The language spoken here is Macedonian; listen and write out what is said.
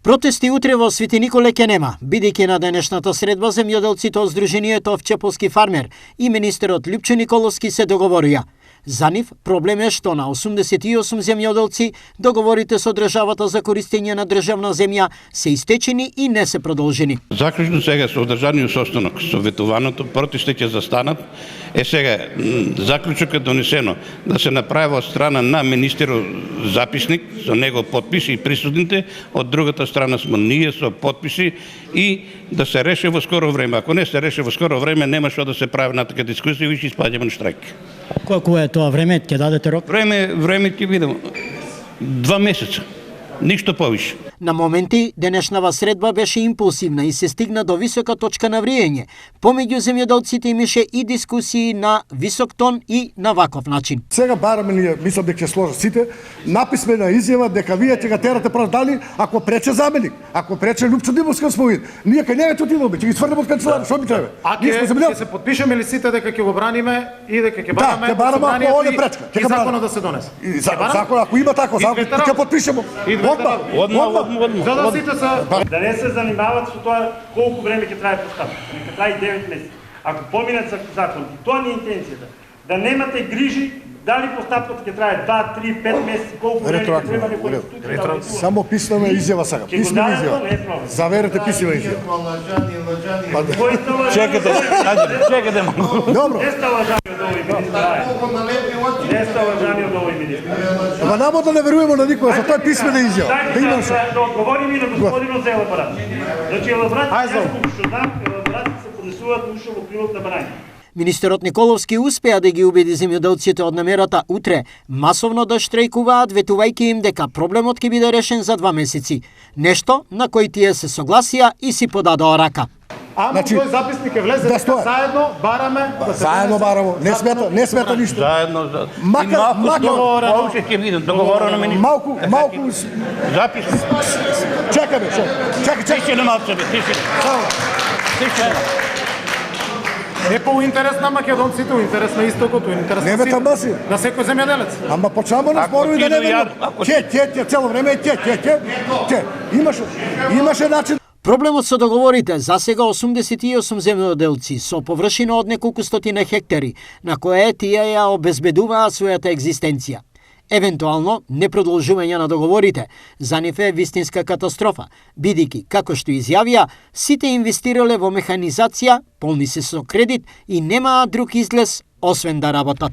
Протести утре во Свети Николе ќе нема, бидејќи на денешната средба земјоделците од Сдруженијето Овчеполски фармер и министерот Лјупчо Николовски се договорија. За нив проблем е што на 88 земјоделци договорите со државата за користење на државна земја се истечени и не се продолжени. Заклучно сега со одржаниот состанок со ветуваното протести ќе застанат. Сега заклучок е донесено да се направи од страна на министерот записник со него потписи и присутните, од другата страна смо ние со потписи и да се реши во скоро време. Ако не се реши во скоро време, нема што да се прави на такива дискусии, више испаѓаме на штрајк. Колку е тоа време? Ќе дадете рок? Време ќе видам 2 месеца. Ништо повише. На моменти, денешнава средба беше импулсивна и се стигна до висока точка на вриење. Помеѓу земјоделците имаше и дискусии на висок тон и на ваков начин. Сега бараме ние, мислам дека ќе сложат сите, написмена изјава дека вие ќе га терате правдали ако прече заменик, ако прече Лјупчо Димовски освои. Ние кај него ќе отидеме, ќе ги стврдиме од канцеларија, што би треба? Ќе се подпишеме ли сите дека ќе го браниме и дека ќе бараме? Да, ќе бараме ако оне пречка. И законот да се донесе. Закон, ако има тако, ќе подпишеме. Да не се занимават со тоа колку време ќе трае постапката. Нека трае 9 месеци. Ако поминат закон, и тоа не е интенцијата. Да немате грижи дали постапката ќе трае 2, 3, 5 месеци, колку време ќе треба некој институт. Само писмена изјава сега. Писмена изјава. Заверете писмена изјава. Чекате. Добро. Не ста лажани од овој министр. Не ста лажани од овој министр. Ама намо да не веруваме на никоја, за тоа е писмена изјава. Да имам што. Да одговорим и на господинот за елаборат. Значи елаборат што знам, елаборат се поднесуваат уште во прилог на барање. Министерот Николовски успеа да ги убеди земјоделците од намерата утре масовно да штрајкуваат, ветувајќи им дека проблемот ќе биде решен за 2 месеци. Нешто на кој тие се согласија и си подадоа рака. Ама тој записник е влезе дека заедно бараме да се заедно бараме. Не смета ништо. Заедно. Макар Повеќе ќе видам договорено министер. малку записник. Чекаме, чекај. Тише на малце, тише. Не по интерес на македонците, интерес на истокот, интерес на секој земјоделец. Ама почнемо на спорови да не верувам. Ќе, цело време е ќе. Имаше начин. Проблемот со договорите засега 88 земјоделци со површина од неколку стотина хектари, на која тие ја обезбедуваат својата екзистенција. Евентуално, непродолжување на договорите за нив е вистинска катастрофа, бидејќи, како што изјавија, сите инвестирале во механизација, полни се со кредит и немаат друг излез освен да работат.